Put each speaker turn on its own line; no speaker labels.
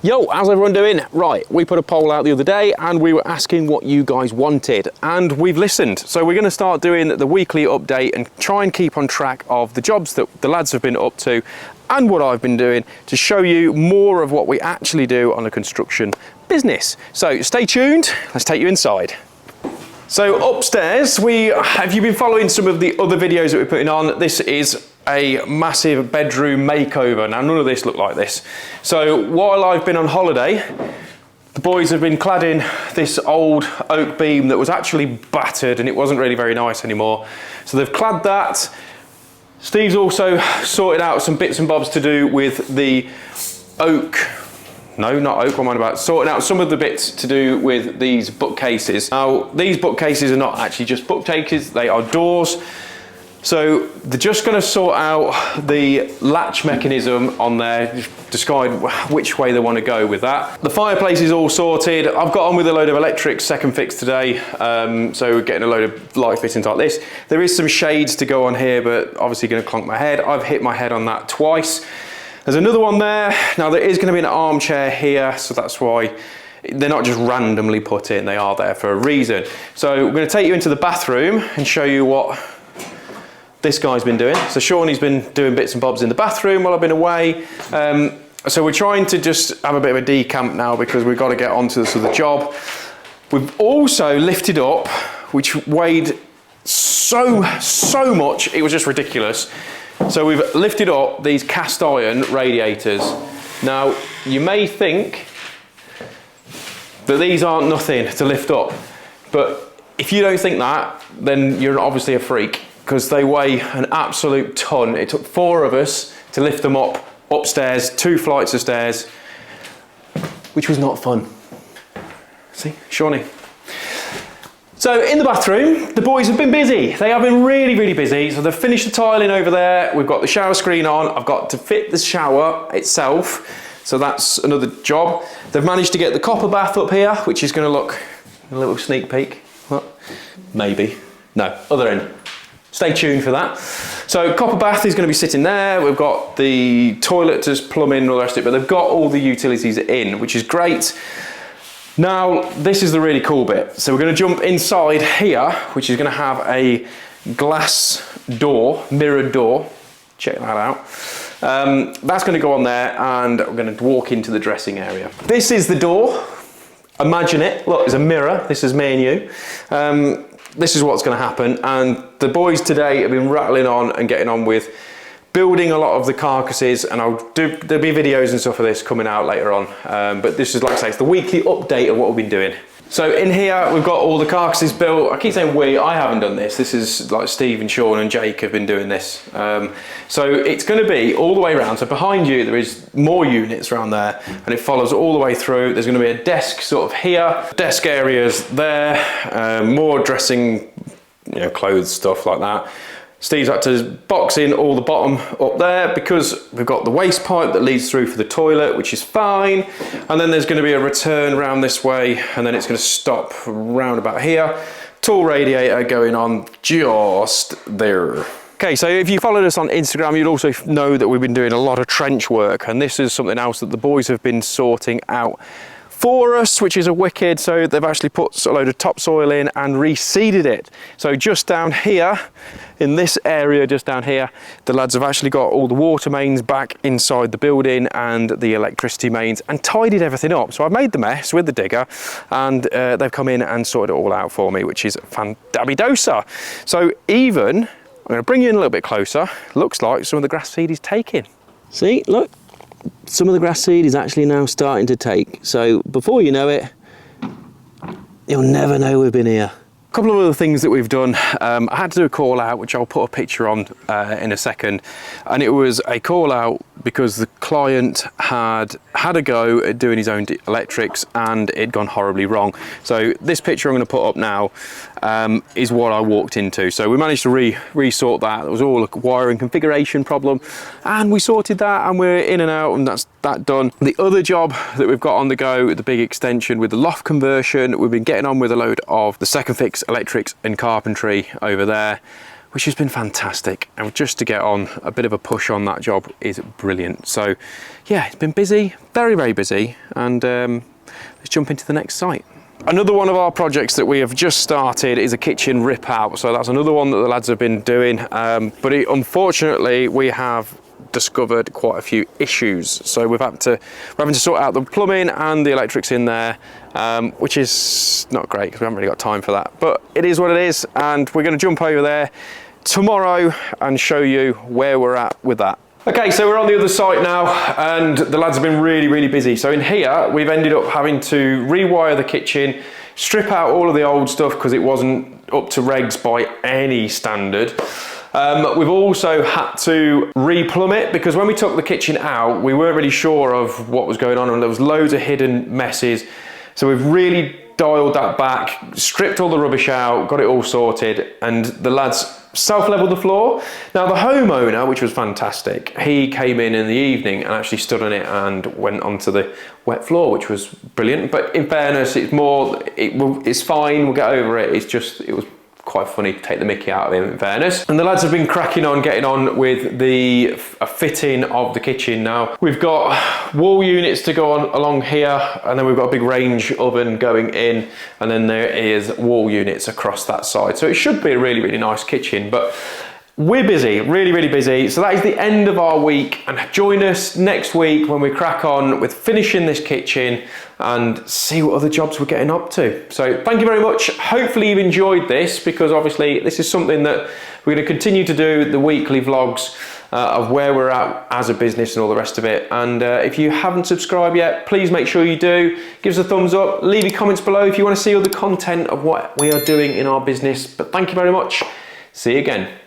Yo, how's everyone doing? Right, we put a poll out the other day and we were asking what you guys wanted, and we've listened. So we're going to start doing the weekly update and try and keep on track of the jobs that the lads have been up to and what I've been doing to show you more of what we actually do on a construction business. So stay tuned, let's take you inside. So upstairs, have you been following some of the other videos that we're putting on? This is a massive bedroom makeover. Now none of this looked like this. So while I've been on holiday, the boys have been cladding this old oak beam that was actually battered and it wasn't really very nice anymore. So they've clad that. Steve's also sorted out some bits and bobs to do with the oak. No, not oak, what am I about? Sorting out some of the bits to do with these bookcases. Now, these bookcases are not actually just bookcases, they are doors. So they're just going to sort out the latch mechanism on there, decide which way they want to go with that. The fireplace is all sorted. I've got on with a load of electrics second fix today, so we're getting a load of light fittings like this. There is some shades to go on here, but obviously going to clonk my head. I've hit my head on that twice. There's another one there. Now there is going to be an armchair here, so that's why they're not just randomly put in, they are there for a reason. So we're going to take you into the bathroom and show you what this guy's been doing. So Shawnee's been doing bits and bobs in the bathroom while I've been away. So we're trying to just have a bit of a decamp now because we've got to get onto the job. We've also lifted up, which weighed so much, it was just ridiculous. So we've lifted up these cast iron radiators. Now, you may think that these aren't nothing to lift up, but if you don't think that, then you're obviously a freak, because they weigh an absolute ton. It took 4 of us to lift them up upstairs, 2 flights of stairs, which was not fun. See, Shawnee. So in the bathroom, the boys have been busy. They have been really, really busy. So they've finished the tiling over there. We've got the shower screen on. I've got to fit the shower itself. So that's another job. They've managed to get the copper bath up here, which is going to look a little sneak peek. What? Maybe. No, other end. Stay tuned for that. So copper bath is going to be sitting there. We've got the toilet, just plumbing and all the rest of it, but they've got all the utilities in, which is great. Now, this is the really cool bit. So we're going to jump inside here, which is going to have a glass door, mirrored door. Check that out. That's going to go on there, and we're going to walk into the dressing area. This is the door. Imagine it. Look, there's a mirror. This is me and you. This is what's going to happen, and the boys today have been rattling on and getting on with building a lot of the carcasses, and there'll be videos and stuff of this coming out later on, but this is, like I say, it's the weekly update of what we've been doing. So in here we've got all the carcasses built. I keep saying I haven't done this. This is like Steve and Sean and Jake have been doing this. So it's going to be all the way around. So behind you there is more units around there, and it follows all the way through. There's going to be a desk sort of here, desk areas there, more dressing, clothes, stuff like that. Steve's had to box in all the bottom up there because we've got the waste pipe that leads through for the toilet, which is fine. And then there's going to be a return round this way, and then it's going to stop round about here. Tall radiator going on just there. Okay, so if you followed us on Instagram, you'd also know that we've been doing a lot of trench work, and this is something else that the boys have been sorting out for us, which is a wicked. So they've actually put a load of topsoil in and reseeded it. So just down here, in this area just down here, the lads have actually got all the water mains back inside the building and the electricity mains and tidied everything up. So I've made the mess with the digger, and they've come in and sorted it all out for me, which is fandabidosa. So even, I'm going to bring you in a little bit closer, looks like some of the grass seed is taking. See, look. Some of the grass seed is actually now starting to take. So before you know it, you'll never know we've been here. A couple of other things that we've done. I had to do a call out, which I'll put a picture on in a second. And it was a call out because the client had a go at doing his own electrics and it'd gone horribly wrong. So this picture I'm going to put up now is what I walked into. So we managed to resort that. It was all a wiring configuration problem, and we sorted that, and we're in and out, and that's that done. The other job that we've got on the go, the big extension with the loft conversion, we've been getting on with a load of the second fix electrics and carpentry over there. which has been fantastic. And just to get on a bit of a push on that job is brilliant. So yeah, it's been busy, very, very busy. And let's jump into the next site. Another one of our projects that we have just started is a kitchen rip out. So that's another one that the lads have been doing. But unfortunately, we have discovered quite a few issues. So we're having to sort out the plumbing and the electrics in there, which is not great because we haven't really got time for that. But it is what it is. And we're going to jump over there tomorrow and show you where we're at with that. Okay, so we're on the other site now and the lads have been really, really busy. So in here, we've ended up having to rewire the kitchen, strip out all of the old stuff because it wasn't up to regs by any standard. We've also had to replumb it because when we took the kitchen out, we weren't really sure of what was going on and there was loads of hidden messes. So we've really dialed that back, stripped all the rubbish out, got it all sorted, and the lads self-leveled the floor. Now the homeowner, which was fantastic, he came in the evening and actually stood on it and went onto the wet floor, which was brilliant. But in fairness, it's fine, we'll get over it. It was quite funny to take the mickey out of him, in fairness. And the lads have been cracking on, getting on with the fitting of the kitchen now. We've got wall units to go on along here, and then we've got a big range oven going in, and then there is wall units across that side. So it should be a really, really nice kitchen, but we're busy, really, really busy. So that is the end of our week, and join us next week when we crack on with finishing this kitchen and see what other jobs we're getting up to. So thank you very much. Hopefully you've enjoyed this, because obviously this is something that we're going to continue to do, the weekly vlogs of where we're at as a business and all the rest of it. And if you haven't subscribed yet, please make sure you do. Give us a thumbs up, leave your comments below if you want to see all the content of what we are doing in our business. But thank you very much. See you again.